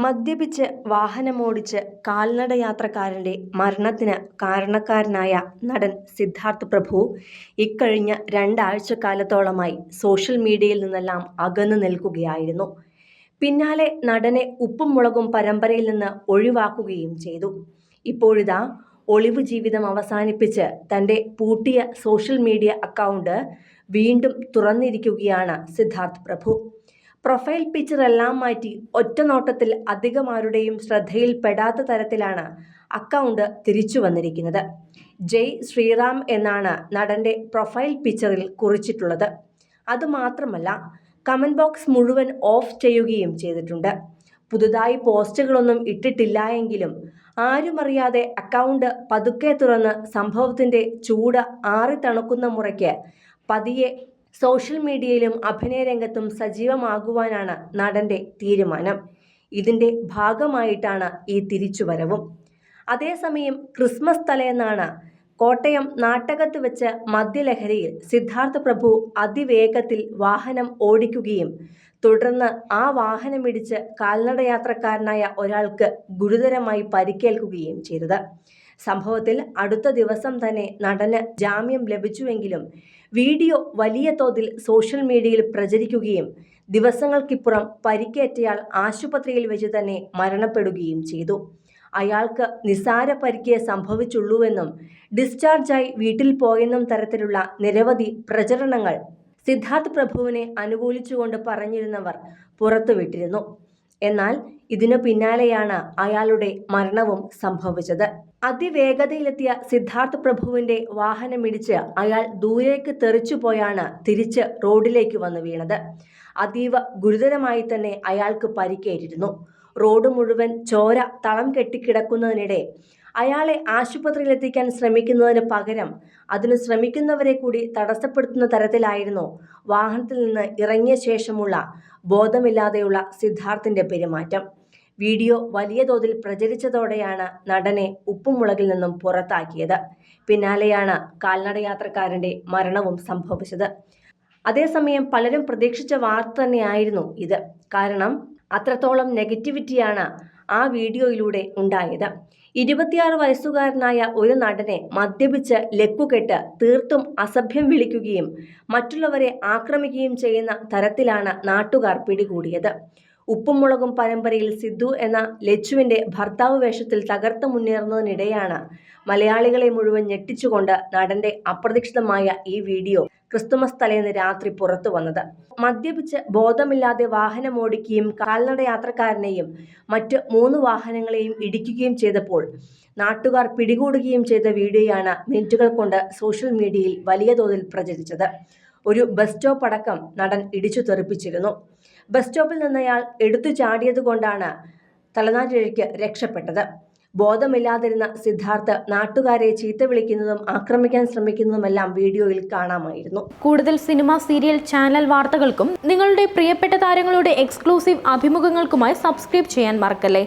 മദ്യപിച്ച് വാഹനമോടിച്ച് കാൽനടയാത്രക്കാരന്റെ മരണത്തിന് കാരണക്കാരനായ നടൻ സിദ്ധാർത്ഥ് പ്രഭു ഇക്കഴിഞ്ഞ രണ്ടാഴ്ചക്കാലത്തോളമായി സോഷ്യൽ മീഡിയയിൽ നിന്നെല്ലാം അകന്നു നിൽക്കുകയായിരുന്നു. പിന്നാലെ നടനെ ഉപ്പും മുളകും പരമ്പരയിൽ നിന്ന് ഒഴിവാക്കുകയും ചെയ്തു. ഇപ്പോഴിതാ ഒളിവ് ജീവിതം അവസാനിപ്പിച്ച് തന്റെ പൂട്ടിയ സോഷ്യൽ മീഡിയ അക്കൗണ്ട് വീണ്ടും തുറന്നിരിക്കുകയാണ് സിദ്ധാർത്ഥ് പ്രഭു. പ്രൊഫൈൽ പിക്ചർ എല്ലാം മാറ്റി ഒറ്റനോട്ടത്തിൽ അധികമാരുടെയും ശ്രദ്ധയിൽപ്പെടാത്ത തരത്തിലാണ് അക്കൗണ്ട് തിരിച്ചു വന്നിരിക്കുന്നത്. ജയ് ശ്രീറാം എന്നാണ് നടന്റെ പ്രൊഫൈൽ പിക്ചറിൽ കുറിച്ചിട്ടുള്ളത്. അതുമാത്രമല്ല, കമന്റ് ബോക്സ് മുഴുവൻ ഓഫ് ചെയ്യുകയും ചെയ്തിട്ടുണ്ട്. പുതുതായി പോസ്റ്റുകളൊന്നും ഇട്ടിട്ടില്ല എങ്കിലും ആരുമറിയാതെ അക്കൗണ്ട് പതുക്കെ തുറന്ന് സംഭവത്തിന്റെ ചൂട് ആറിത്തണുക്കുന്ന മുറയ്ക്ക് പതിയെ സോഷ്യൽ മീഡിയയിലും അഭിനയ രംഗത്തും സജീവമാകുവാനാണ് നടന്റെ തീരുമാനം. ഇതിന്റെ ഭാഗമായിട്ടാണ് ഈ തിരിച്ചുവരവും. അതേസമയം ക്രിസ്മസ് തലേന്നാണ് കോട്ടയം നാട്ടകത്ത് വെച്ച് മദ്യലഹരിയിൽ സിദ്ധാർത്ഥ് പ്രഭു അതിവേഗത്തിൽ വാഹനം ഓടിക്കുകയും തുടർന്ന് ആ വാഹനമിടിച്ച് കാൽനടയാത്രക്കാരനായ ഒരാൾക്ക് ഗുരുതരമായി പരിക്കേൽക്കുകയും ചെയ്തത്. സംഭവത്തിൽ അടുത്ത ദിവസം തന്നെ നടന് ജാമ്യം ലഭിച്ചുവെങ്കിലും വീഡിയോ വലിയ തോതിൽ സോഷ്യൽ മീഡിയയിൽ പ്രചരിക്കുകയും ദിവസങ്ങൾക്കിപ്പുറം പരിക്കേറ്റയാൾ ആശുപത്രിയിൽ വെച്ച് തന്നെ മരണപ്പെടുകയും ചെയ്തു. അയാൾക്ക് നിസാര പരിക്കേ സംഭവിച്ചുള്ളൂവെന്നും ഡിസ്ചാർജായി വീട്ടിൽ പോയെന്നും തരത്തിലുള്ള നിരവധി പ്രചരണങ്ങൾ സിദ്ധാർത്ഥ് പ്രഭുവിനെ അനുകൂലിച്ചുകൊണ്ട് പറഞ്ഞിരുന്നവർ പുറത്തുവിട്ടിരുന്നു. എന്നാൽ ഇതിനു പിന്നാലെയാണ് അയാളുടെ മരണവും സംഭവിച്ചത്. അതിവേഗതയിലെത്തിയ സിദ്ധാർത്ഥ് പ്രഭുവിന്റെ വാഹനമിടിച്ച് അയാൾ ദൂരേക്ക് തെറിച്ചുപോയാണ് തിരിച്ച് റോഡിലേക്ക് വന്ന് വീണത്. അതീവ ഗുരുതരമായി തന്നെ അയാൾക്ക് പരിക്കേറ്റിരുന്നു. റോഡ് മുഴുവൻ ചോര തളം കെട്ടിക്കിടക്കുന്നതിനിടെ അയാളെ ആശുപത്രിയിലെത്തിക്കാൻ ശ്രമിക്കുന്നതിന് പകരം അതിന് ശ്രമിക്കുന്നവരെ കൂടി തടസ്സപ്പെടുത്തുന്ന തരത്തിലായിരുന്നു വാഹനത്തിൽ നിന്ന് ഇറങ്ങിയ ശേഷമുള്ള ബോധമില്ലാതെയുള്ള സിദ്ധാർത്ഥിന്റെ പെരുമാറ്റം. വീഡിയോ വലിയ തോതിൽ പ്രചരിച്ചതോടെയാണ് നടനെ ഉപ്പുമുളകിൽ നിന്നും പുറത്താക്കിയത്. പിന്നാലെയാണ് കാൽനടയാത്രക്കാരന്റെ മരണവും സംഭവിച്ചത്. അതേസമയം പലരും പ്രതീക്ഷിച്ച വാർത്ത തന്നെയായിരുന്നു ഇത്. കാരണം അത്രത്തോളം നെഗറ്റിവിറ്റിയാണ് ആ വീഡിയോയിലൂടെ ഉണ്ടായത്. 26 വയസ്സുകാരനായ ഒരു നടനെ മദ്യപിച്ച് ലക്കുകെട്ട് തീർത്തും അസഭ്യം വിളിക്കുകയും മറ്റുള്ളവരെ ആക്രമിക്കുകയും ചെയ്യുന്ന തരത്തിലാണ് നാട്ടുകാർ പിടികൂടിയത്. ഉപ്പും മുളകും പരമ്പരയിൽ സിദ്ധു എന്ന ലച്ചുവിന്റെ ഭർത്താവ് വേഷത്തിൽ തകർത്ത് മുന്നേറുന്നതിനിടെയാണ് മലയാളികളെ മുഴുവൻ ഞെട്ടിച്ചുകൊണ്ട് നടന്റെ അപ്രതീക്ഷിതമായ ഈ വീഡിയോ ക്രിസ്തുമസ് തലേന്ന് രാത്രി പുറത്തു വന്നത്. മദ്യപിച്ച് ബോധമില്ലാതെ വാഹനമോടിക്കുകയും കാൽനടയാത്രക്കാരനെയും മറ്റ് 3 വാഹനങ്ങളെയും ഇടിക്കുകയും ചെയ്തപ്പോൾ നാട്ടുകാർ പിടികൂടുകയും ചെയ്ത വീഡിയോയാണ് മിനിറ്റുകൾ കൊണ്ട് സോഷ്യൽ മീഡിയയിൽ വലിയ തോതിൽ പ്രചരിച്ചത്. ഒരു ബസ് സ്റ്റോപ്പ് അടക്കം നടൻ ഇടിച്ചു തെറിപ്പിച്ചിരുന്നു. ബസ് സ്റ്റോപ്പിൽ നിന്നയാൾ എടുത്തു ചാടിയതുകൊണ്ടാണ് തലനാരിഴയ്ക്ക് രക്ഷപ്പെട്ടത്. ബോധമില്ലാതിരുന്ന സിദ്ധാർത്ഥ് നാട്ടുകാരെ ചീത്ത വിളിക്കുന്നതും ആക്രമിക്കാൻ ശ്രമിക്കുന്നതുമെല്ലാം വീഡിയോയിൽ കാണാമായിരുന്നു. കൂടുതൽ സിനിമ, സീരിയൽ, ചാനൽ വാർത്തകൾക്കും നിങ്ങളുടെ പ്രിയപ്പെട്ട താരങ്ങളുടെ എക്സ്ക്ലൂസീവ് അഭിമുഖങ്ങൾക്കുമായി സബ്സ്ക്രൈബ് ചെയ്യാൻ മറക്കല്ലേ.